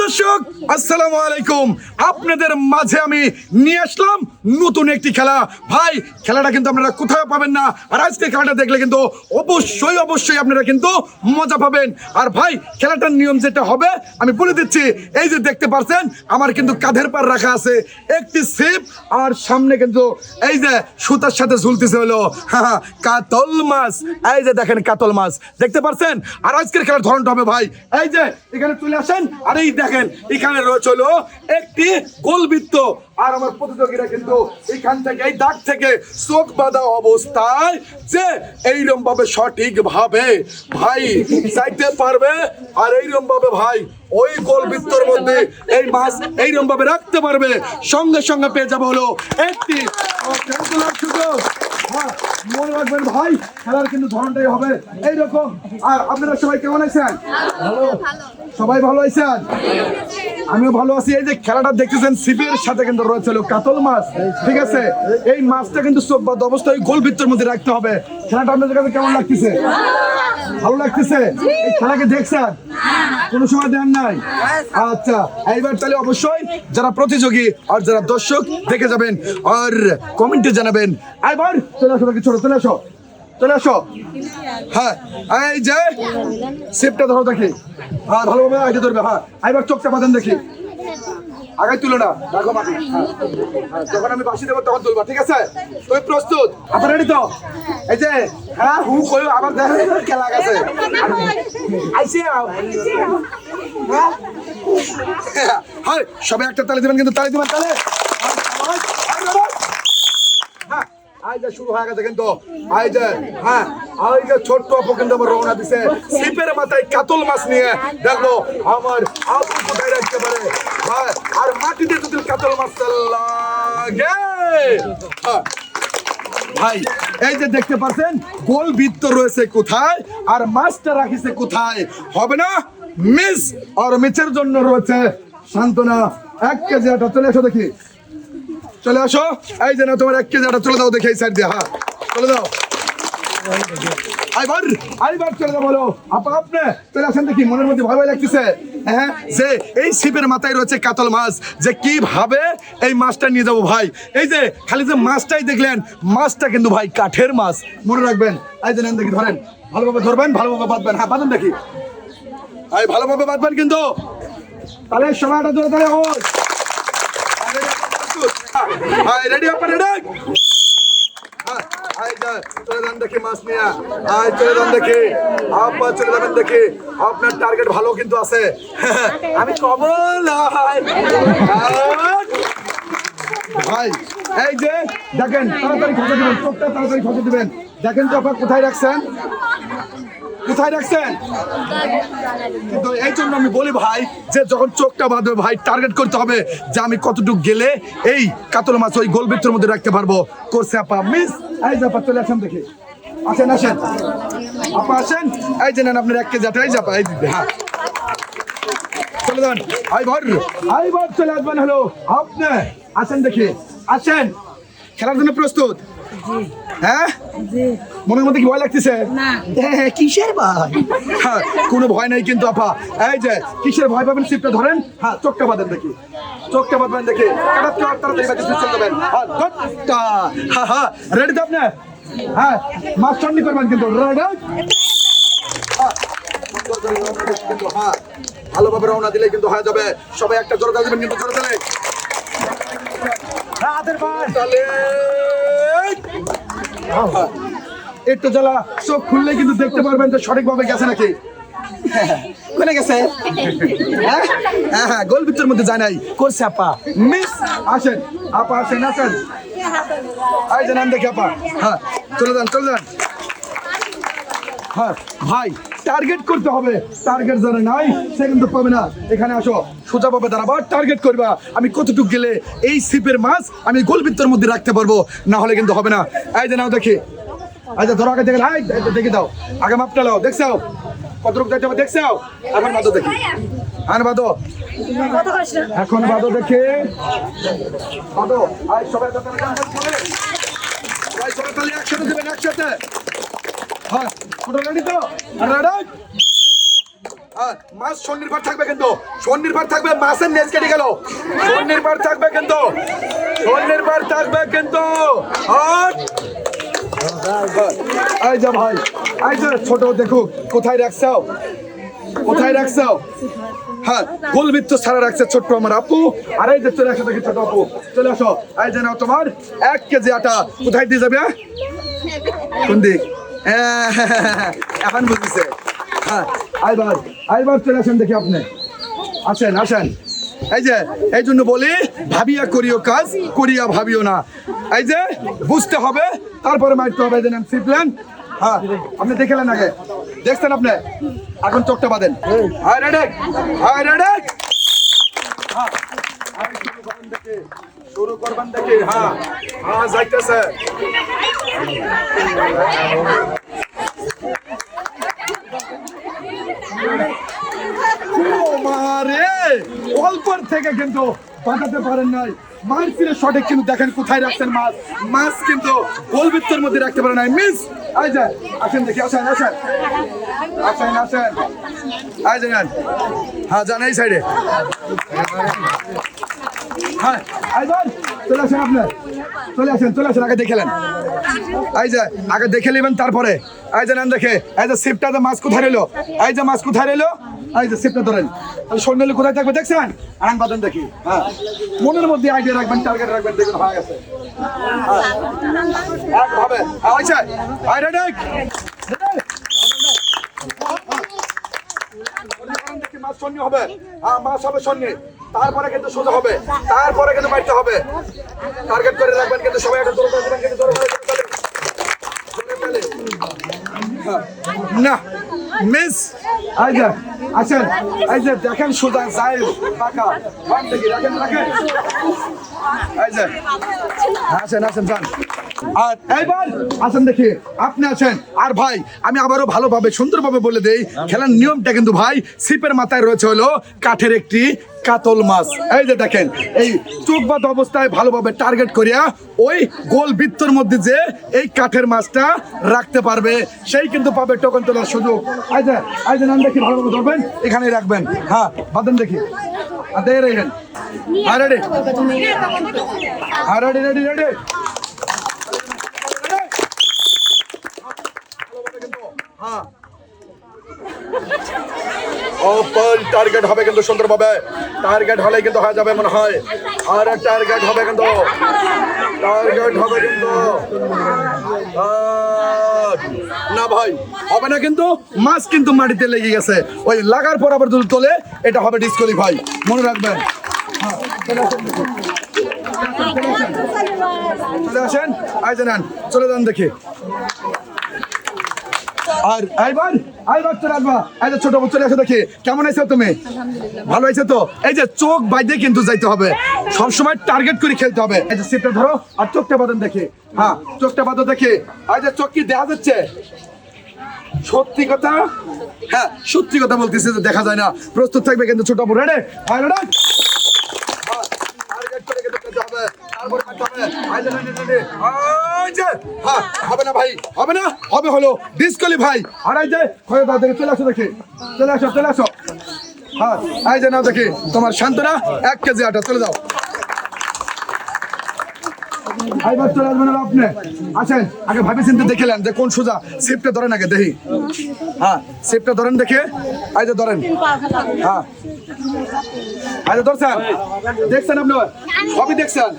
দর্শক আসসালামু আলাইকুম, আপনাদের মাঝে আমি নিয়ে আসলাম নতুন একটি খেলা। ভাই খেলাটা কিন্তু আপনারা কোথাও পাবেন না, আর আজকে খেলাটা দেখলে কিন্তু অবশ্যই আপনারা কিন্তু মজা পাবেন। আর ভাই খেলাটার নিয়ম যেটা হবে আমি বলে দিচ্ছি। এই যে দেখতে পাচ্ছেন আমার কিন্তু কাঁধের পার রাখা আছে একটি ছিপ, আর সামনে কিন্তু এই যে সুতার সাথে ঝুলতেছে হলো কাতল মাছ। এই যে দেখেন কাতল মাছ দেখতে পাচ্ছেন। আর আজকের খেলার ধরনটা হবে ভাই এই যে এখানে চলে আসেন, আর এই দেখেন এখানে রয়েছে হলো একটি গোলবৃত্ত, আর আমার প্রতিযোগীরা কিন্তু এখান থেকে এই দাগ থেকে চোখ বাঁধা অবস্থায় যে এইরকম ভাবে সঠিক ভাবে ভাই চাইতে পারবে, আর এইরকম ভাবে ভাই ওই গোলবৃত্তর মধ্যে এই মাছ এইরকম ভাবে রাখতে পারবে, সঙ্গে সঙ্গে পেয়ে যাবে হলো একটি সুযোগ। হ্যাঁ, মনে রাখবেন ভাই খেলার কিন্তু ধরনটাই হবে এইরকম। আর আপনারা সবাই কেমন আছেন? সবাই ভালো আছেন? আমিও ভালো আছি। এই যে খেলাটা দেখতেছেন ছিপের সাথে কিন্তু রয়েছে কাতল মাছ, ঠিক আছে? এই মাছটা কিন্তু চোখ বাঁধা অবস্থায় গোল ভিতরের মধ্যে রাখতে হবে। খেলাটা আপনাদের কাছে কেমন লাগতেছে? ভালো লাগতেছে? এই খেলাকে দেখছেন? কোনো সময় দেন নাই? আচ্ছা, এইবার তাহলে অবশ্যই যারা প্রতিযোগী আর যারা দর্শক দেখে যাবেন আর কমেন্টে জানাবেন। এবার চলে আসো, ছোট চলে আসো, চলে আসো। হ্যাঁ, এই যে ছিপটা ধরো দেখি। হ্যাঁ, ভালোভাবে আগে ধরবে। হ্যাঁ, এবার চোখটা বাঁধেন দেখি, আগে তুলো না, রাখো মাটি। যখন আমি বাসি দেবো তখন তুলবা, ঠিক আছে? তুমি প্রস্তুত? আপনার রেডি তো? এই যে হ্যাঁ হু কই আবার দেখেন খেলা গেছে আইসি। হ্যাঁ, সবাই একটা তালি দিবেন, কিন্তু তালি দিবেন তালে। শুরু হয়ে গেছে কিন্তু এই যে হ্যাঁ এই যে ছোট্ট অপু কিন্তু আমার রওনা দিছে ছিপের মাথায় কাতল মাছ নিয়ে। দেখো আমার আপু কোথায় রাখতে পারে। হ্যাঁ, আর মাটিতে যদি কাতল মাছ লাগে ভাই এই যে দেখতে পাচ্ছেন গোল বৃত্ত রয়েছে কোথায়, আর মাছটা রাখিছে কোথায়, হবে না মিস। আর মিচের জন্য রয়েছে সান্ত্বনা 1 কেজি আটা। চলে আসো দেখি, চলে আসো। এই যে না তোমার 1 কেজি আটা চলে দাও দেখি এই সাইড দিয়ে। হ্যাঁ, চলে দাও। আইবার চলে দাও। বলো আপা আপনি চলে আসেন দেখি, মনের মধ্যে ভয় লাগতেছে। হ্যাঁ, যে এই ছিপের মাথায় রয়েছে কাতল মাছ, যে কিভাবে এই মাছটা নিয়ে যাবো ভাই। এই যে খালি যে মাছটাই দেখলেন, মাছটা কিন্তু ভাই কাঠের মাছ, মনে রাখবেন। এই যে নেন দেখি, ধরেন ভালোভাবে ধরবেন, ভালোভাবে বাঁধবেন। হ্যাঁ, বাঁধেন দেখি, এই ভালোভাবে বাঁধবেন কিন্তু। তাহলে সময়টা ধরে তাহলে হয়। রেডি আপনার রেডি? চলে যান দেখি মাছ নিয়ে, চলে যান দেখি আপনার, চলে যাবেন দেখি। আপনার টার্গেট ভালো কিন্তু আছে। আমি কবল ভাই এই যে দেখেন তাড়াতাড়ি খোঁজা দিবেন, চোখটা তাড়াতাড়ি খোঁজা দিবেন। দেখেন তো আপনার কোথায় রাখছেন, কোথায় রাখছেন? কিন্তু এই জন্য আমি বলি ভাই যে যখন চোখটা বাঁধবে ভাই টার্গেট করতে হবে যে আমি কতটুকু গেলে এই কাতল মাছ ওই গোল বৃত্তের মধ্যে রাখতে পারবো। করছে আপা মিস। এই যে আপা চলে আসেন দেখি, আসেন আসেন আপা আসেন। এই যে নেন আপনার 1 কেজি আটা, এই যে আপা এই দিদি। হ্যাঁ, চলে যান। আইবার চলে আসবেন। হলো আপনি আসেন দেখি, আসেন। খেলার জন্য প্রস্তুত? হ্যাঁ, মনের মধ্যে কি ভয় লাগতেছে? কিসের ভয়? হ্যাঁ, কোনো ভয় নাই কিন্তু আপা। এই যে কিসের ভয় পাবেন? ছিপটা ধরেন। হ্যাঁ, চোখটা বাঁধেন দেখি, চোখটা বাঁধবেন দেখি। রেডি তো আপনি? হ্যাঁ, মাছ চন্ডি করবেন কিন্তু। হ্যাঁ, ভালোভাবে রওনা দিলে কিন্তু হয়ে যাবে। সবাই একটা জোরে তালি দিবেন কিন্তু, জোরে তালে। একটু জ্বালা চোখ খুললে কিন্তু দেখতে পারবেন যে সঠিকভাবে গেছে নাকি। কোনে গেছে? হ্যাঁ, গোল ভিতরের মধ্যে যায় নাই, করছে আপা মিস। আসেন আপা, আসেন আসেন। এই যে নাম দেখি আপা। হ্যাঁ, চলে যান চলে যান। হ্যাঁ ভাই, টার্গেট করতে হবে। টার্গেট যারা নাই সে কিন্তু পাবে না। এখানে আসো, সোজা ভাবে দাঁড়াবো, টার্গেট করবা আমি কতটুকু গেলে এই ছিপের মাছ আমি গোলবৃত্তের মধ্যে রাখতে পারবো, না হলে কিন্তু হবে না। এই যে নাও দেখি, আচ্ছা ধরো আগে দেখে, দেখে দাও আগে, মাপটা লাও। দেখছাও কতটুকু যাইতে হবে? দেখছাও? এখন বাদো দেখি। হ্যাঁ বাদো, এখন বাদো দেখি, বাদো। সবাই সবাই তাহলে একসাথে দেবেন, একসাথে। হ্যাঁ, রেডি তো? মাছ স্বনির্ভর থাকবে কিন্তু স্বনির্ভর থাকবে মাছের নেজ কেটে গেল স্বনির্ভর থাকবে কিন্তু স্বনির্ভর থাকবে কিন্তু আর এই যে ভাই এই যে ছোট দেখো কোথায় রাখছো হ্যাঁ গোলবৃত্ত ছাড়া রাখছে ছোট্ট আমার আপু আর এই যে চলে আসো দেখি ছোট আপু চলে আসো এই যে নাও তোমার 1 কেজি আটা কোথায় দিয়ে যাবে কোন দিক এখন বুঝেছে হ্যাঁ আইবার চলে আসেন দেখি আপনি আসেন এই যে এই জন্য বলি ভাবিয়া করিও কাজ করিয়া ভাবিও না এই যে বুঝতে হবে তারপরে মারতে হবে যে সিপ্লেন হ্যাঁ আপনি দেখলেন আগে দেখছেন আপনি এখন চোখটা বাঁধেন শুরু করবেন দেখি হ্যাঁ যাইতেছে মারে অল্পর থেকে কিন্তু বাঁচাতে পারেন নাই মারছিলে সঠিক কিন্তু দেখেন কোথায় রাখছেন মাছ কিন্তু গোলবৃত্তের মধ্যে রাখতে পারে নাই মিস এই যে আসেন দেখি আসেন এই যে হ্যাঁ যান এই সাইডে হ্যাঁ চলে আসেন আপনি চলে আসেন আগে দেখেলেন এই যে আগে দেখে নেবেন তারপরে এই যে নাম দেখে এই যে সিপটাতে মাছ কোথায় রইলো এই যে মাছ কোথায় রইলো এই যে সিপটা ধরেন সৈন্য কোথায় থাকবে দেখছেন আরাম বাদন দেখি হ্যাঁ মনের মধ্যে আইডিয়া রাখবেন টার্গেট রাখবেন দেখুন হয়ে গেছে একভাবে আচ্ছা আইডিয়া দেখ মাছ সৈন্য হবে মাছ হবে সৈন্য তারপরে কিন্তু সোজা হবে তারপরে কিন্তু মারতে হবে টার্গেট করে রাখবেন কিন্তু সবাই একটা দৌড় করবেন কিন্তু না মিস আইজা আসেন এই যে দেখেন সোজা যায় পাকা বাম থেকে রাখেন আসেন যান আর এইবার আসেন দেখি আপনি আছেন আর ভাই আমি আবারও ভালোভাবে সুন্দরভাবে বলে দেই খেলার নিয়মটা কিন্তু ভাই সিপের মাথায় রয়েছে হলো কাঠের একটি কাতল মাছ এই যে দেখেন এই চোখ বাঁধ অবস্থায় ভালোভাবে টার্গেট করিয়া ওই গোল বৃত্তর মধ্যে যে এই কাঠের মাছটা রাখতে পারবে সেই কিন্তু পাবে টোকন তোলার সুযোগ এই যে নাম দেখি ভালোভাবে ধরবেন এখানেই রাখবেন হ্যাঁ বাঁধেন দেখি রেডি হ্যাঁ টার্গেট হবে কিন্তু সুন্দরভাবে টার্গেট হলে কিন্তু হয়ে যাবে মনে হয় আর টার্গেট হবে কিন্তু না ভাই হবে না কিন্তু মাছ কিন্তু মাটিতে লেগে গেছে ওই লাগার পর আবার যদি তোলে এটা হবে ডিসকোয়ালিফাই মনে রাখবেন চলে আসেন চলে যান দেখি আর আইবার চলে আসবা এই যে ছোট চলে আসো দেখি কেমন আছো তুমি ভালো আছো তো এই যে চোখ বাইদে কিন্তু যাইতে হবে সবসময় টার্গেট করে খেলতে হবে এই যে সিপটা ধরো আর চোখটা বাঁধেন দেখি হ্যাঁ চোখটা বাঁধো দেখি এই যে চোখ কি দেখা যাচ্ছে সত্যি কথা হ্যাঁ সত্যি কথা বলতেছে যে দেখা যায় না প্রস্তুত থাকবে কিন্তু ছোট বড় রেডি হবে না ভাই হবে না হবে হলো ডিসকোয়ালিফাই আর এই যে চলে আসো দেখি চলে আসো হ্যাঁ এই যে নাও দেখি তোমার শান্তরা 1 কেজি আটা চলে যাও আইবার চলে আসবেন আপনি আসেন আগে ভাবি চিন্তে দেখলেন যে কোন সোজা সিপটা ধরেন আগে দেখি হ্যাঁ সিপটা ধরেন দেখে এই যে ধরেন হ্যাঁ এই যে ধরছেন দেখছেন আপনি সবই দেখছেন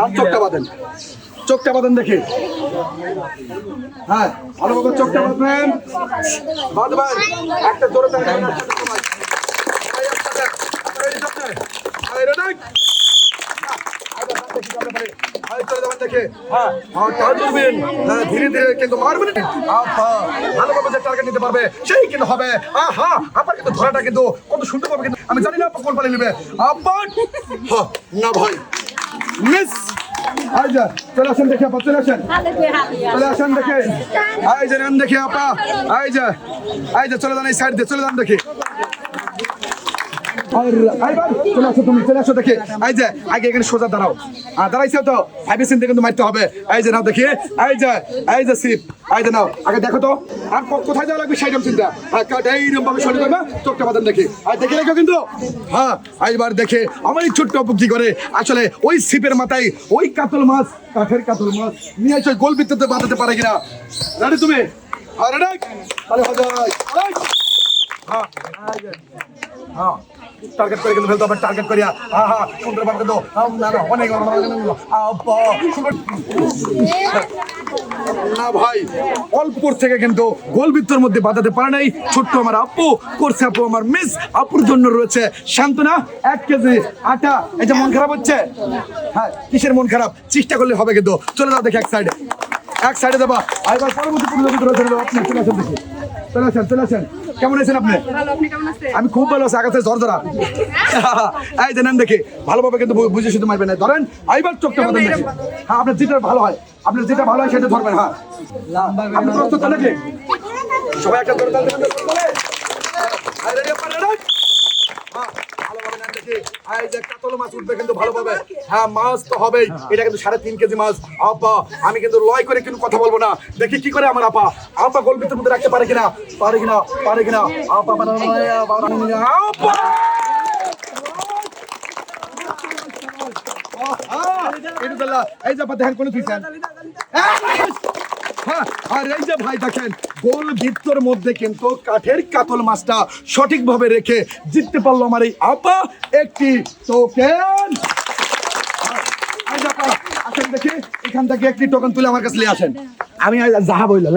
আর চোখটা বাঁধেন দেখি হ্যাঁ ভালোভাবে চোখটা বাঁধবেন একটা জোরে ধীরে ধীরে কিন্তু মারবেন ভালোভাবে যে টার্গেট নিতে পারবে সেই কিন্তু হবে আপনার কিন্তু ধরাটা কিন্তু কত সুন্দর পাবে কিন্তু আমি জানি না কোন পালে নেবে আবার না ভাই মিস আইজা চলে আসেন দেখে আপা চলে আসেন দেখে আইজা নাম দেখে আপা আইজা চলে যান এই সাইড দিয়ে চলে যান দেখি আর এইবার চলে আসো, তুমি চলে আসো দেখে। এই যে আগে এখানে সোজা দাঁড়াও, দাঁড়াইছো তো, ভাইবে চিন্তা কিন্তু মারতে হবে। এই যে নাও দেখি, এই যে সিপ, এই যে নাও আগে দেখো তো, আর কোথায় যাওয়া লাগবে সেইরকম চিন্তা, এইরকম ভাবে শরীর করবে, চোখটা বাদাম দেখি, আর দেখে রেখো কিন্তু। হ্যাঁ এইবার দেখে আমার এই ছোট্ট অপু কি করে, আসলে ওই সিপের মাথায় ওই কাতল মাছ, কাঠের কাতল মাছ নিয়ে এসে গোল বৃত্ততে বাঁধাতে পারে কিনা। রেডি তুমি? রেডি? তাহলে হ্যাঁ হ্যাঁ টার্গেট করে কিন্তু ফেলতে হবে, টার্গেট করিয়া। হ্যাঁ সুন্দর ভাবে কিন্তু অনেক না ভাই, অল্পর থেকে কিন্তু গোলবৃত্তর মধ্যে বাঁধাতে পারে নাই ছোট্ট আমার আপু করছে। আপু আমার মিস আপুর জন্য রয়েছে সান্ত্বনা 1 কেজি আটা। এই যে মন খারাপ হচ্ছে, হ্যাঁ কিসের মন খারাপ, চেষ্টা করলে হবে কিন্তু। চলে যাও দেখি এক সাইডে দেবা। এবার পরবর্তী প্রতিযোগিতা রয়েছে আপনি, চলে আসেন দেখি, চলে আসেন। কেমন আছেন আপনি? আমি খুব ভালো আছি, আগাতে ঝরঝরা। এই যে নেন দেখি, ভালোভাবে কিন্তু বুঝে শুধু মারবেন না, ধরেন এইবার চোখটা বাঁধেন দেখি। হ্যাঁ আপনার যেটা ভালো হয়, সেটা ধরবেন। হ্যাঁ আপনি প্রস্তুত নাকি? সবাই একটা ধরে কাতল মাছ উঠবে কিন্তু ভালোভাবে। হ্যাঁ মাছ তো হবেই, এটা কিন্তু 3.5 কেজি মাছ। আপা আমি কিন্তু লয় করে কিন্তু কথা বলবো না, দেখি কি করে আমার আপা গোল ভিতর মধ্যে রাখতে পারে কিনা। আপা এই যে দেখেন কোনো তুইছেন। হ্যাঁ আর এই যে ভাই দেখেন, গোল বৃত্তর মধ্যে কিন্তু কাঠের কাতল মাছটা সঠিকভাবে রেখে জিততে পারলো আমার এই আপা একটি টোকেন। আসেন দেখি, এখান থেকে একটি টোকেন তুলে আমার কাছে নিয়ে আসেন। আমি যাহা বললাম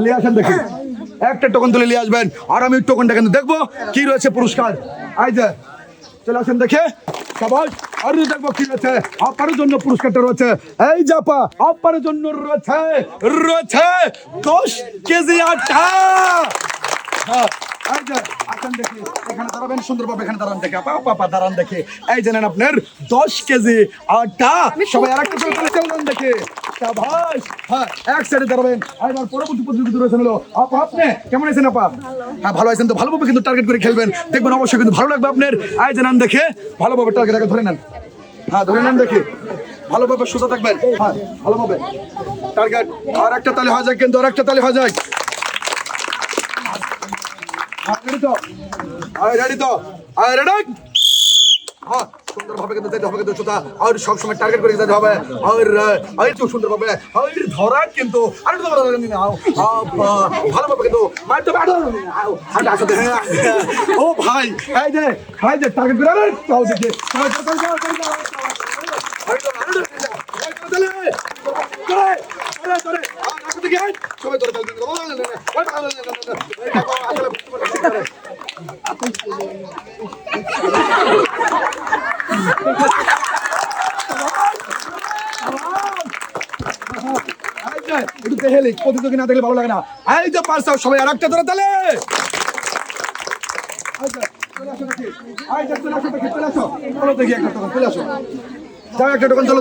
নিয়ে আসেন দেখি, একটা টোকেন তুলে নিয়ে আসবেন। আর আমি টোকেনটা কিন্তু দেখবো কি রয়েছে পুরস্কার। এই যে চলে আসেন দেখে সবাই, আর দেখবো কি রয়েছে। আপার জন্য পুরস্কারটা রয়েছে, এই জাপা আপার জন্য রয়েছে 10 কেজি আটা। হ্যাঁ এই যে আসেন দেখি, এখানে দাঁড়াবেন সুন্দরভাবে, এখানে দাঁড়ান দেখে আপা দাঁড়ান দেখে। এই জানেন আপনার 10 কেজি আটা। সবাই আর একটা করে দেখে সাবাস। হ্যাঁ এক সাইডে দাঁড়াবেন। এবার পরবর্তী প্রতিযোগিতা রয়েছে হলো আপা, আপনি কেমন আছেন আপা? হ্যাঁ ভালো আছেন তো, ভালোভাবে কিন্তু টার্গেট করে খেলবেন, দেখবেন অবশ্যই কিন্তু ভালো লাগবে আপনার। এই জানেন দেখে ভালোভাবে টার্গেট ধরে নেন। হ্যাঁ ধরে নেন দেখি, ভালোভাবে সোজা থাকবেন। হ্যাঁ ভালোভাবে টার্গেট। আর একটা তালে হয়ে যায় কিন্তু, আর একটা তালে হয়ে যায়। সুন্দরভাবে কিন্তু যেতে হবে কিন্তু সোজা, আর সবসময় টার্গেট করে যেতে হবে। আর একটু সুন্দরভাবে ধরা কিন্তু ভালোভাবে কিন্তু ও ভাই, এই যে টার্গেট করে দেখি সবাই ধরে প্রতিযোগী না দেখলে ভালো লাগে না। এই যে পারছো সবাই আর একটা ধরে তাহলে যাও একটা টোকন চলো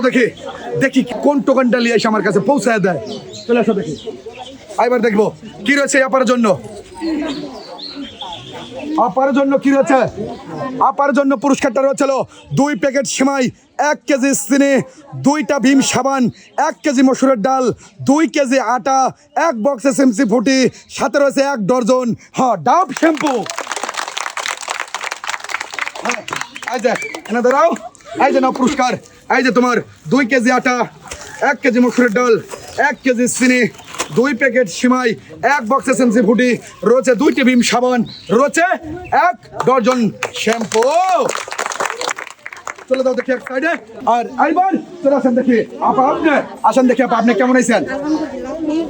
দেখি কোন টোকনটা নিয়ে এসে আমার কাছে পৌঁছায় দেয়। চলে আসো দেখি, এবার দেখবো কি রয়েছে আপার জন্য। আপার জন্য কি রয়েছে? আপার জন্য পুরস্কারটা রয়েছিল 2 প্যাকেট সেমাই, 1 কেজি চিনি, 2টা ভীম সাবান, 1 কেজি মসুরের ডাল, 2 কেজি আটা, 1 বক্স এসএমসি ফুটি, সাথে রয়েছে 1 ডজন ডাব শ্যাম্পু। এই যে এনে দাঁড়াও, এই যে নাও পুরস্কার। এই যে তোমার 2 কেজি আটা, 1 কেজি মসুরের ডাল, 1 কেজি চিনি, 2 প্যাকেট সিমাই, 1 বক্স এসএমসি ফুটি, রয়েছে 2টি ভীম সাবান, রয়েছে 1 ডজন শ্যাম্পু। চলে দাও দেখি এক সাইডে। আর এইবার চলে আসেন দেখি আপা, আসেন দেখি আপা আপনি কেমন আছেন?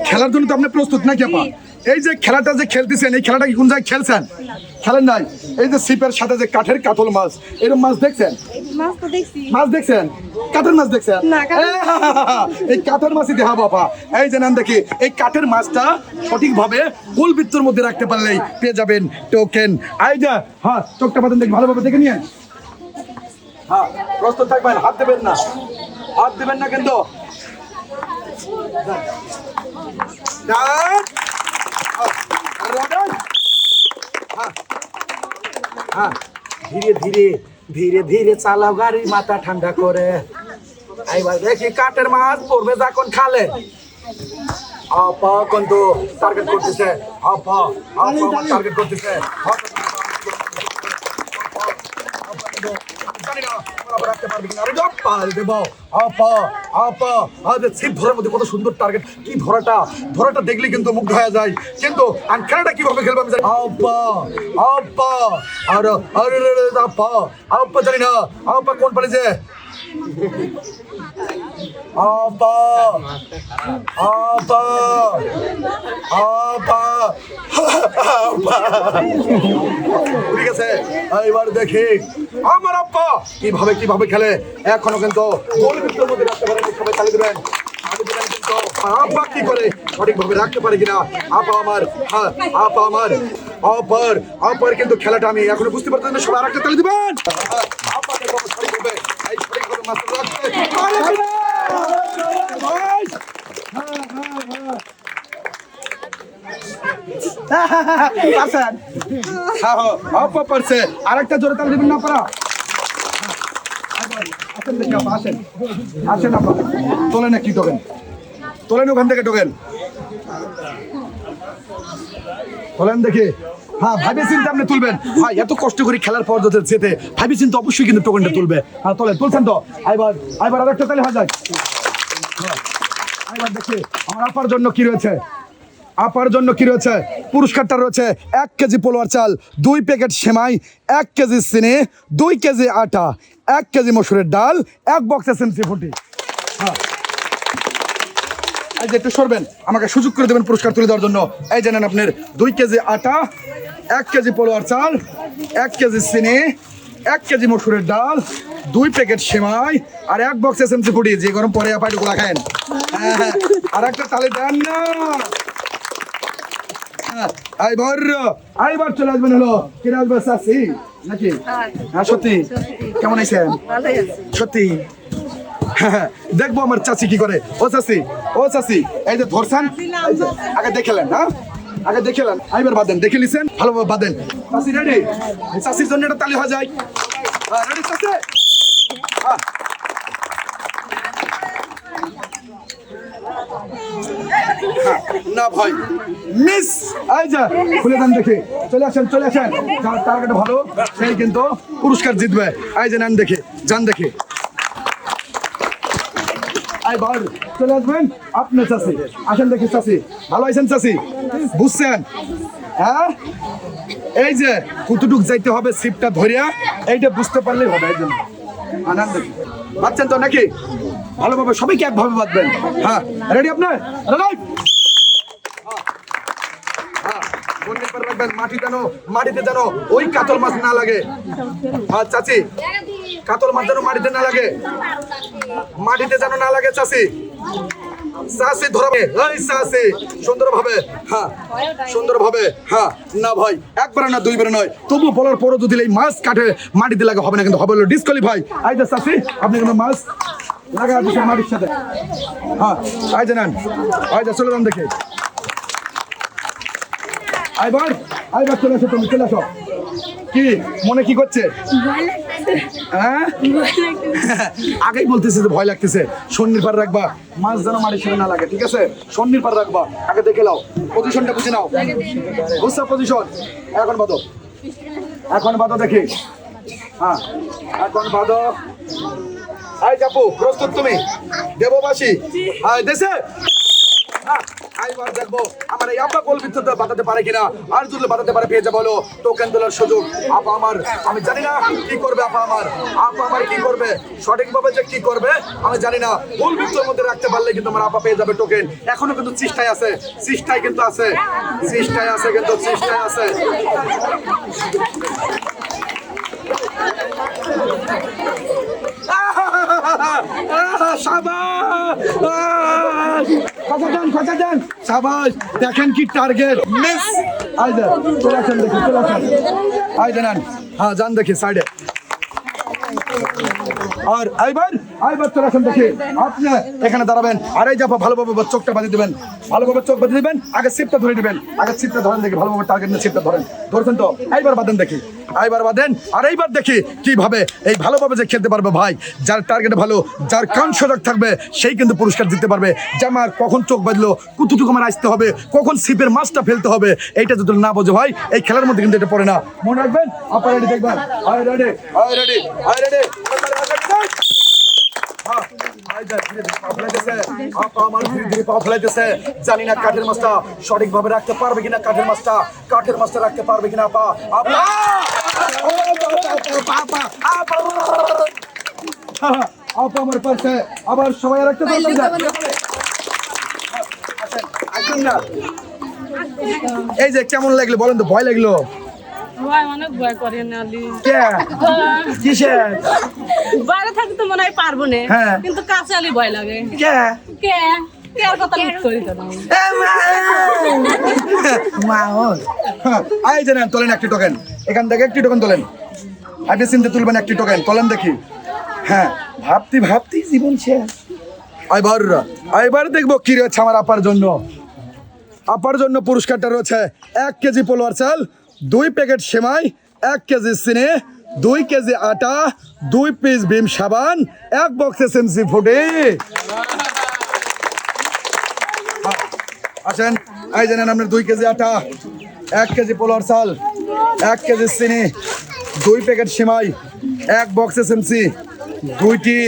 খেলার জন্য তো আপনি প্রস্তুত নাকি আপা? এই যে খেলাটা যে খেলতেছেন, এই খেলাটা কি কোন জায়গায় খেলছেন? খেলেন নাই? এই যে সিপের সাথে যে কাঠের কাতল মাছ, এরকম মাছ দেখছেন? মাছ দেখছেন? কাঠের মাছ দেখছেন? এই কাঠের মাছই দেখা বাবা। এই যে নেন দেখি, এই কাঠের মাছটা সঠিকভাবে গোলবৃত্তর মধ্যে রাখতে পারলেই পেয়ে যাবেন টোকেন। এই যে হ্যাঁ চোখটা পাতেন দেখি, ভালোভাবে দেখে নিয়ে। হ্যাঁ প্রস্তুত থাকবেন, হাত দেবেন না কিন্তু। ধীরে ধীরে ধীরে ধীরে চালাও গাড়ি, মাথা ঠান্ডা করে। এইবার দেখি কাঠের মাছ পড়বে যখন খালে। আপা কিন্তু টার্গেট করতেছে, আপা আপা টার্গেট করতেছে। কত সুন্দর টার্গেট, কি ধরাটা ধরাটা দেখলে কিন্তু মুগ্ধ হয়ে যায়। কিন্তু খেলাটা কিভাবে খেলবো আমি জানি। আপা আপা আর আপা আপা জানি না আপা কোন পারে যে আপা আপা আপা ঠিক আছে। এবার দেখি আমার আব্বা কিভাবে কিভাবে খেলে। এখনো কিন্তু গোলভিত্তির মধ্যে রাখতে পারেন, সবাই তালি দেবেন। কিন্তু আব্বা কি করে সঠিকভাবে রাখতে পারে কিনা। আপা আমার আপা আমার আপার আপার কিন্তু খেলাটা আমি এখনো বুঝতে পারতেন না। সবাই আরেকটা তালি দেবেন। আপাকে সঠিকভাবে এই সঠিকভাবে মাছ রাখতে পারে কিনা। আরেকটা জোরে তালি দেবেন না পারা। আসেন আপা, তোলেন কি টোকেন, তোলেন ওখান থেকে টোকেন তোলেন দেখি। হ্যাঁ ভাবি চিন্তা আপনি তুলবেন ভাই, এত কষ্ট করে খেলার পর যেতে ভাবি চিন্তা অবশ্যই কিন্তু টোকেনটা তুলবে। হ্যাঁ তোলেন, তুলছেন তো। এবার এবার আরেকটা তালি হয়ে যায়। এবার দেখি আমার আপার জন্য কি রয়েছে। আপার জন্য কি রয়েছে, পুরস্কারটা রয়েছে 1 কেজি পোলোয়ার চাল, 2 প্যাকেট সেমাই, 1 কেজি চিনি, 2 কেজি আটা, 1 কেজি মসুরের ডাল, 1 বক্স এসএমসি ফুটি। হ্যাঁ এই যে একটু সরবেন, আমাকে সুযোগ করে দেবেন পুরস্কার তুলে দেওয়ার জন্য। এই জানেন আপনার 2 কেজি আটা, 1 কেজি পোলোয়ার চাল, 1 কেজি চিনি, 1 কেজি মসুরের ডাল, 2 প্যাকেট সেমাই আর 1 বক্স এসএমসি ফুটি। যে গরম পরে পাইটুকুলা খায়েন। হ্যাঁ আর একটা তালে দেন না। এইবার চলে আসবেন হলো কিনে আসবে চাষি নাকি। হ্যাঁ সত্যি কেমন আছেন? সত্যি দেখবো আমার চাচি কি করে। ও চাচি ও চাচি এই যে ধরছেন আগে দেখেলেন। হ্যাঁ আগে দেখেলেন, এইবার বাদেন, দেখে নিছেন ভালোভাবে বাদেন। চাচি রেডি? চাচির জন্য একটা তালি হয়ে যায়। রেডি চাচি? না ভাই মিস। এই যে খুলে দেন দেখি, চলে আসেন চলে আসেন। টার্গেট ভালো সেই কিন্তু পুরস্কার জিতবে। এই যে নেন দেখি, যান দেখি। এইবার চলে আসবেন আপনি চাচি, আসেন দেখি চাচি। ভালো আছেন চাচি? বুঝছেন? হ্যাঁ এই যে কতটুক যাইতে হবে সিপটা ধরিয়া, এইটা বুঝতে পারলেই হবে। এই জন্য আনন্দ বাচ্চান তো নাকি ভালোভাবে সবাইকে একভাবে বাঁধবেন। হ্যাঁ রেডি আপনার? মাটিতে যেন ওই কাতল মাছ না লাগে। হ্যাঁ চাচি কাতল মাছ যেন মাটিতে না লাগে, মাটিতে যেন না লাগে চাচি। চাচি ধরাবে এই চাচি সুন্দরভাবে। হ্যাঁ সুন্দরভাবে। হ্যাঁ না ভাই একবার না দুইবার নয়, তবু বলার পরও যদি এই মাছ কাটে মাটিতে লাগে হবে না, কিন্তু হবে হলো ডিসকোয়ালিফাই। এই যে চাচি আপনি কিন্তু মাছ লাগা দিচ্ছেন মাটির সাথে। হ্যাঁ এই যে নেন, এই যে চলে যান দেখে। আইবার আইবার চলে আসো, তুমি চলে আসো। কি মনে কি করছে? হ্যাঁ আগেই বলতেছে যে ভয় লাগতেছে। সন্নির পার রাখবা, মাছ যেন মাটির সাথে না লাগে, ঠিক আছে? সন্নির পার রাখবা, আগে দেখে নাও, পজিশনটা বুঝে নাও। বুঝছো পজিশন? এখন বাদো, এখন বাদো দেখি। হ্যাঁ এখন বাদো। আই যাবো, প্রস্তুত তুমি? দেববাসী দেশে আইবার দেখবো আমার এই আপা গোল বিদ্যুৎ বাঁধাতে পারে কিনা। আর যদি বাঁধাতে পারে পেয়ে যাবো হলো টোকেন তোলার সুযোগ। আপা আমার আমি জানি না কি করবে। আপা আমার কি করবে সঠিকভাবে যে কি করবে আমি জানি না। গোল বিদ্যুতের মধ্যে রাখতে পারলে কিন্তু আমার আপা পেয়ে যাবে টোকেন। এখনো কিন্তু চেষ্টায় আছে, চেষ্টায় কিন্তু আছে, চেষ্টায় আছে, কিন্তু চেষ্টায় আছে। দেখেন কি টার্গেট মিস। চলে আসেন দেখি, চলে আসেন। হ্যাঁ যান দেখি সাইডে। আর এইবার চলে আসেন দেখি আপনি এখানে দাঁড়াবেন আর এই যাবো ভালোভাবে চোখটা বাঁধিয়ে দিবেন, ভালোভাবে চোখ বাঁধিয়ে দিবেন, আগে সিপটা ধরে দিবেন, আগে সিপটা ধরেন দেখি ভালোভাবে টার্গেট নিয়ে সিপটা ধরেন, ধরছেন তো? এইবার বাঁধেন দেখি, এইবার বাঁধেন আর এইবার দেখি কিভাবে এই ভালোভাবে যে খেলতে পারবে ভাই, যার টার্গেট ভালো, যার কান সজাগ থাকবে সেই কিন্তু পুরস্কার জিততে পারবে। যে আমার কখন চোখ বাঁধলো, কতটুকু আমার আসতে হবে, কখন সিপের মাছটা ফেলতে হবে, এইটা যদি না বোঝে ভাই এই খেলার মধ্যে কিন্তু এটা পড়ে না। মনে রাখবেন, আপনারা রেডি দেখবেন, I ready I ready I ready. জানি না কাঠের মাছটা সঠিক ভাবে রাখতে পারবে কিনা, কাঠের মাছটা রাখতে পারবে কিনা। আপা আমার পাশে আবার সবাই রাখতে পারবে না। এই যে কেমন লাগলো বলেন তো? ভয় লাগলো? অনেক ভয় করে নালি কিসের? বাইরে থাকতে তো মনে হয় পারবো না, হ্যাঁ। কিন্তু কাছে আলি ভয় লাগে। কে কে কে আর কথা মিট করি তো না। এই যে নেন, তোলেন একটি টোকেন, এখান থেকে একটি টোকেন তোলেন, আপনি চিনতে তুলবেন একটি টোকেন, তোলেন দেখি। হ্যাঁ, ভাবতেই জীবন শেষ। এবার দেখবো কি রয়েছে আমার আপার জন্য। আপার জন্য পুরস্কারটা রয়েছে 1 কেজি পোলোয়ার চাল, 2 প্যাকেট সেমাই, 1 কেজি চিনি, 2 কেজি আটা, 2 পিস ভীম সাবান, 1 বক্স এসএমসি ফুডি। আসেন, এই জানেন আপনার 2 কেজি আটা, 1 কেজি পোলোয়ার চাল, 1 কেজি চিনি, 2 প্যাকেট সেমাই, 1 বক্স এসএমসি, 2টি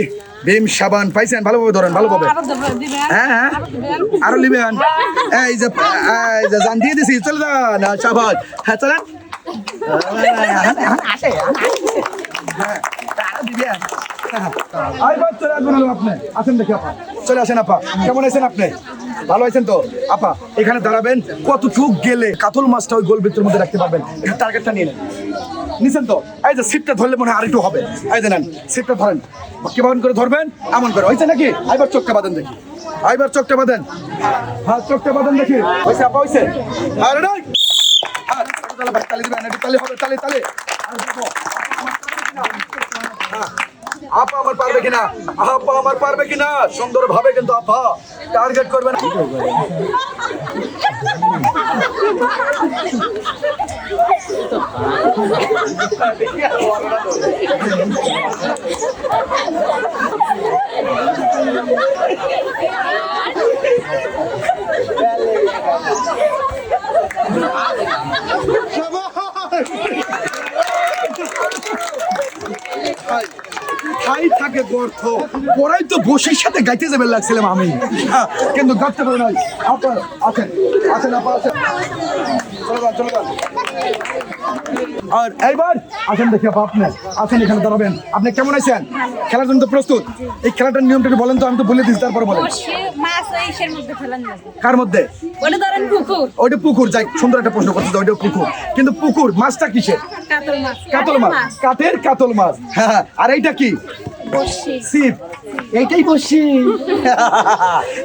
ভীম সাবান। পাইছেন? ভালোভাবে ধরেন, ভালোভাবে। হ্যাঁ হ্যাঁ, আরো নিবেন। এই যে জান দিয়ে দিছি, চলে যান শাবাশ। হ্যাঁ চলেন, আসেন দেখি আপা, চলে আসেন আপা। কেমন আছেন আপনি? ভালো আছেন তো আপা? এখানে দাঁড়াবেন, কতটুক গেলে কাতল মাছটা ওই গোল ভিতরের মধ্যে রাখতে পারবেন, একটু টার্গেটটা নিয়ে নেন। নিছেন তো? এই যে সিপটা ধরলে মনে হয় আরেকটু হবে। এই যে নেন, সিপটা ধরেন, কেমন করে ধরবেন এমন করে, হয়েছে নাকি? এইবার চোখটা বাঁধেন দেখি, এইবার চোখটা বাঁধেন। হ্যাঁ, চোখটা বাঁধেন দেখি। হয়েছে আপা, হয়েছে? আরে নাই, হ্যাঁ তালি দিবেন, একটু তালি হবে, তালি তালি। আপা আমার পারবে কিনা, আপা আমার পারবে কিনা, সুন্দর ভাবে কিন্তু আপা টার্গেট করবেন। খাই থাকে গর্ত, পড়াই তো বসির সাথে গাইতে যাবে লাগছিলাম আমি, কিন্তু গাইতে পারে নাই। আপা আছেন, আছেন আপা আছেন, চলে যান চলে যান। আর এইবার আসেন দেখি আপা, আপনি আছেন এখানে দাঁড়াবেন। আপনি কেমন আছেন? খেলার জন্য তো প্রস্তুত? এই খেলাটার নিয়মটা একটু বলেন তো, আমি তো বলে দিচ্ছি, তারপরে বলেন। কার মধ্যে? ওইটা পুকুর। যাই, সুন্দর একটা প্রশ্ন করতে, ওইটা পুকুর, কিন্তু পুকুর মাছটা কিসের? কাতল মাছ, কাঠের কাতল মাছ। হ্যাঁ, আর এইটা কি? সিপ। এইটাই বসি।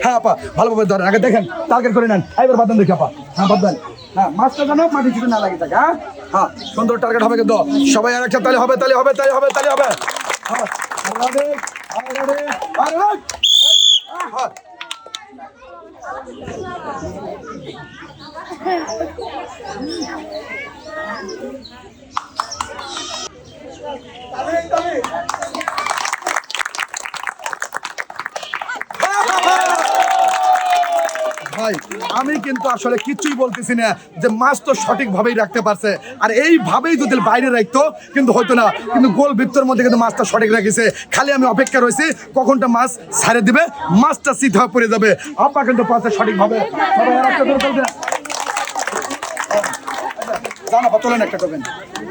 হ্যাঁ আপা, ভালোভাবে ধরেন, আগে দেখেন, টার্গেট করে নেন। এবার বাদান দেখি আপা। হ্যাঁ বাদান, হ্যাঁ মাছটা যেন মাটি কিছু না লাগে থাকে। হ্যাঁ হ্যাঁ, সুন্দর টার্গেট হবে কিন্তু সবাই আর একটা তালি হবে, তালি হবে, তালি হবে, তালি হবে। হ্যাঁ, হ্যাঁ ভাই, আমি কিন্তু আসলে কিছুই বলতেছি না, যে মাছ তো সঠিক ভাবেই রাখতে পারছে, আর এইভাবেই যদি বাইরে রাখতো কিন্তু হয়তো না, কিন্তু গোল বৃত্তের মধ্যে কিন্তু মাছটা সঠিক রেখেছে। খালি আমি অপেক্ষা রয়েছি কখনটা মাছ ছাড়ে দিবে, মাছটা চিত হয়ে পড়ে যাবে। আপা কিন্তু পাচ্ছে সঠিক ভাবে। তোলেন একটা টোকেন,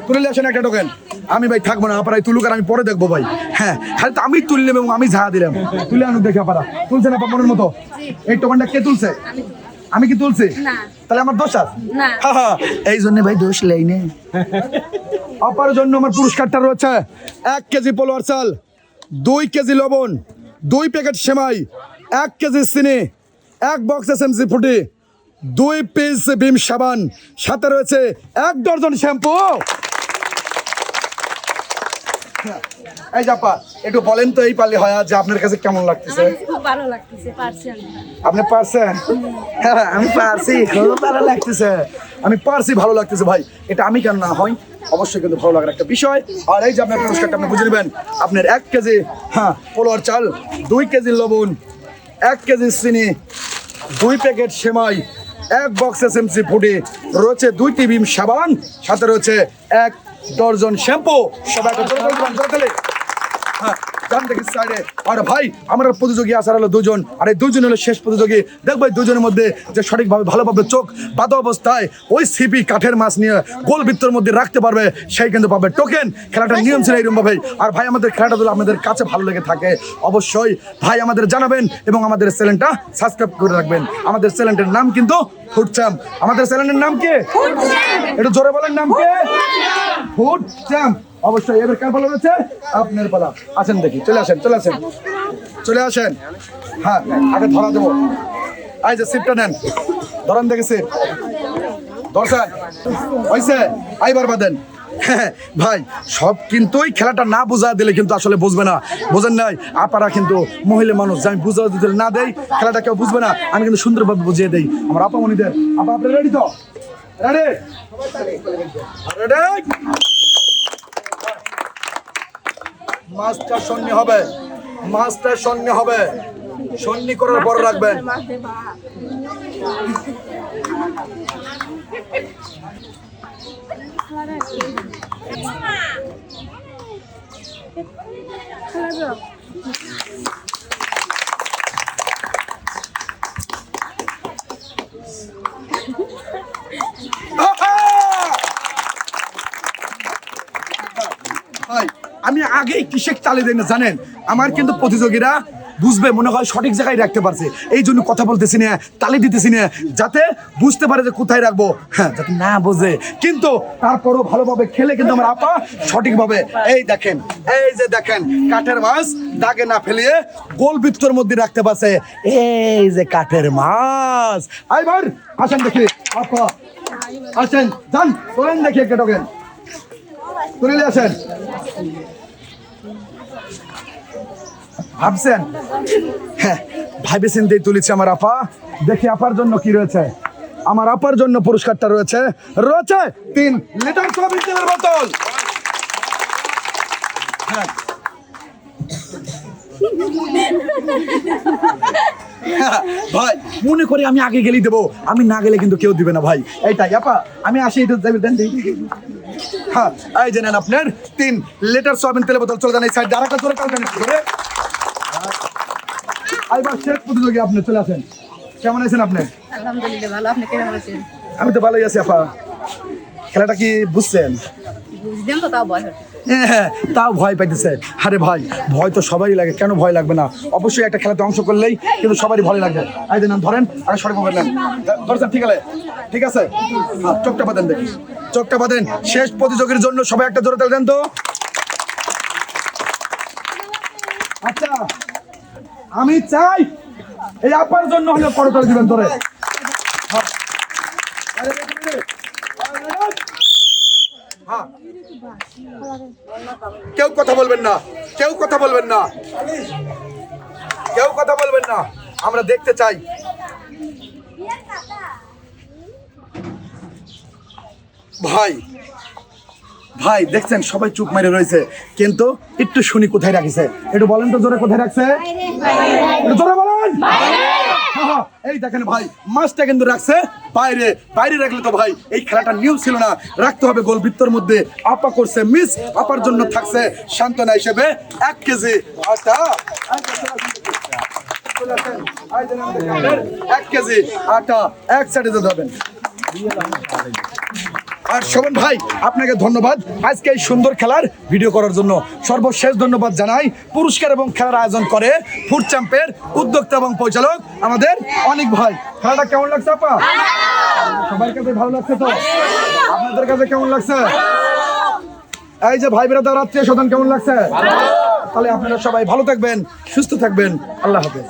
তুলে আসেন একটা টোকেন। আমি ভাই থাকবো না, আপনারাই তুলুক, আর আমি পরে দেখবো ভাই। হ্যাঁ, খালি তো আমি তুললাম এবং আমি ঝাড়া দিলাম, তুলে আনুক দেখে আপনারা। তুলছেন আপা মনের মতো? এই টোকেনটা কে তুলছে? আমি কি তুলছি? তাহলে আমার দোষ আছে? এই জন্য ভাই দোষ লেই নেই। আপার জন্য আমার পুরস্কারটা রয়েছে 1 কেজি পোলোয়ার চাল, 2 কেজি লবণ, 2 প্যাকেট সেমাই, 1 কেজি চিনি, 1 বক্স এসএমসি ফুটি, 2 পিস ভীম সাবান, সাথে রয়েছে 1 ডজন শ্যাম্পু। এই জাপা একটু বলেন তো এই পারলে হয় যে আপনার কাছে কেমন লাগতেছে? খুব ভালো লাগতেছে, পারছি আমি। আপনি পারছেন? হ্যাঁ আমি পারছি, খুব ভালো লাগতেছে। আমি পারছি, ভালো লাগতেছে ভাই। এটা আমি কেন না হয়, অবশ্যই কিন্তু ভালো লাগার একটা বিষয়। আর এই যে আপনার পুরস্কারটা আপনি বুঝে নেবেন। আপনার 1 কেজি পোলার চাল, 2 কেজি লবণ, 1 কেজি চিনি, 2 প্যাকেট সেমাই, 1 বক্স এসএমসি ফুডি, রয়েছে 2টি বিম সাবান, সাথে রয়েছে 1 ডজন শ্যাম্পু। সবাই একটা জোরে তালি দিবেন, জোরে তালি। হ্যাঁ, ডান দিকের সাইডে। আর ভাই আমরা প্রতিযোগী আসার হলো 2 জন, আর এই 2 জন হলো শেষ প্রতিযোগী। দেখবো এই 2 জনের মধ্যে যে সঠিকভাবে ভালোভাবে চোখ বাঁধা অবস্থায় ওই সিপি কাঠের মাছ নিয়ে গোল বৃত্তের মধ্যে রাখতে পারবে, সেই কিন্তু পাবে টোকেন। খেলাটার নিয়ম ছিল এইরকম ভাই। আর ভাই আমাদের খেলাটা যদি আপনাদের কাছে ভালো লেগে থাকে অবশ্যই ভাই আমাদের জানাবেন এবং আমাদের চ্যানেলটা সাবস্ক্রাইব করে রাখবেন। আমাদের চ্যানেলের নাম কিন্তু ফুড চ্যাম্প। আমাদের চ্যানেলের নাম কি? একটু জোরে বলেন, নাম কি? Food champ. অবশ্যই এবার কার পালা রয়েছে? আপনার পালা। আসেন দেখি, চলে আসেন, চলে আসেন, চলে আসেন। হ্যাঁ, আগে ধরা দেবো। এই যে সিটটা নেন, ধরেন দেখি সিট ধরছেন, হয়েছে? আইবার বাদেন। হ্যাঁ ভাই, সব কিন্তু এই খেলাটা না বোঝা দিলে কিন্তু আসলে বুঝবে না, বোঝেন নাই? আপারা কিন্তু মহিলা মানুষ, আমি বুঝা দিতে না দেই খেলাটা কেউ বুঝবে না। আমি কিন্তু সুন্দরভাবে বুঝিয়ে দেই আমার আপামণিদের। আপা আপনি রেডি তো? রেডি? রেডি? মাছটা শূন্য হবে, মাছটা শূন্য হবে, শূন্য করার পর রাখবেন। ভাই আমি আগে কিসের তালি দেই না জানেন? আমার কিন্তু প্রতিযোগীরা বুঝবে মনে হয় সঠিক জায়গায় রাখতে পারছে, এই জন্য কথা বলতেছি না, তালি দিতেছি না, যাতে বুঝতে পারে যে কোথায় রাখবো। হ্যাঁ, যাতে না বোঝে, কিন্তু তারপরও ভালোভাবে খেলে কিন্তু আমার আপা সঠিকভাবে। এই দেখেন, এই যে দেখেন কাঠের মাছ দাগে না ফেলিয়ে গোল বৃত্তর মধ্যে রাখতে পারছে। এই যে কাঠের মাছ। আইবার আসেন দেখি আপা, আসেন, যান তোলেন দেখি একটা টোকেন তুলে আসেন। ভাবছেন? হ্যাঁ, ভাইবে চিন্তেই তুলেছি আমার আপা। দেখি আপার জন্য কি রয়েছে। আমার আপার জন্য পুরস্কারটা রয়েছে 3 লিটার সয়াবিন তেলের বোতল। হ্যাঁ, ভাই মনে করি আমি আগে গেলেই দেবো, আমি না গেলে কিন্তু কেউ দিবে না ভাই। এইটাই আপা, আমি আসি, একটু দেন। হ্যাঁ, এই যে নেন আপনার 3 লিটার সয়াবিন তেলের বোতল। চলে যান এই সাইড, আরেকটা জোরে কাউকে করে। আইবার শেষ প্রতিযোগী, আপনি চলে আসেন। কেমন আছেন আপনি? আলহামদুলিল্লাহ ভালো, আপনি কেমন আছেন? আমি তো ভালোই আছি আপা। খেলাটা কি বুঝছেন? বুঝলেন তো, তাও ভয় হচ্ছে। হ্যাঁ, তাও ভয় পাইতেছে। আরে ভাই, ভয় তো সবারই লাগে, কেন ভয় লাগবে না? অবশ্যই একটা খেলাতে অংশ করলেই কিন্তু সবারই ভয় লাগবে। এই যে ধরেন, আরে সরে পড়বেন, ধরছেন? ঠিক আছে, ঠিক আছে। হ্যাঁ, চোখটা বাঁধেন দেখি, চোখটা বাঁধেন। শেষ প্রতিযোগীর জন্য সবাই একটা জোরে তালি দেন তো। আচ্ছা, আমি চাই এই আপার জন্য হলে করতালি দিবেন ধরে। হ্যাঁ, কেউ কথা বলবেন না, কেউ কথা বলবেন না, কেউ কথা বলবেন না, আমরা দেখতে চাই। ভাই ভাই দেখছেন সবাই চুপ মেরে রয়েছে, কিন্তু একটু শুনি কোথায় রাখিছে। একটু বলেন তো জোরে, কোথায় রাখছে? একটু জোরে বলেন। এই দেখেন ভাই, মাছটা কিন্তু রাখছে বাইরে। বাইরে রাখলে তো ভাই এই খেলাটার নিয়ম ছিল না, রাখতে হবে গোল বৃত্তর মধ্যে। আপা করছে মিস, আপার জন্য থাকছে সান্ত্বনা হিসেবে 1 কেজি আটা। 1 কেজি আটা এক সাইডে যাবেন। আর শোভন ভাই, আপনাকে ধন্যবাদ আজকে এই সুন্দর খেলার ভিডিও করার জন্য। সর্বশেষ ধন্যবাদ জানাই পুরস্কার এবং খেলার আয়োজন করে ফুড চ্যাম্পের উদ্যোক্তা এবং পরিচালক আমাদের অনেক ভাই। খেলাটা কেমন লাগছে আপা? সবার কাছে ভালো লাগছে তো? আপনাদের কাছে কেমন লাগছে? এই যে ভাই বেড়া আত্মীয় স্বজন কেমন লাগছে? তাহলে আপনারা সবাই ভালো থাকবেন, সুস্থ থাকবেন। আল্লাহ হাফেজ।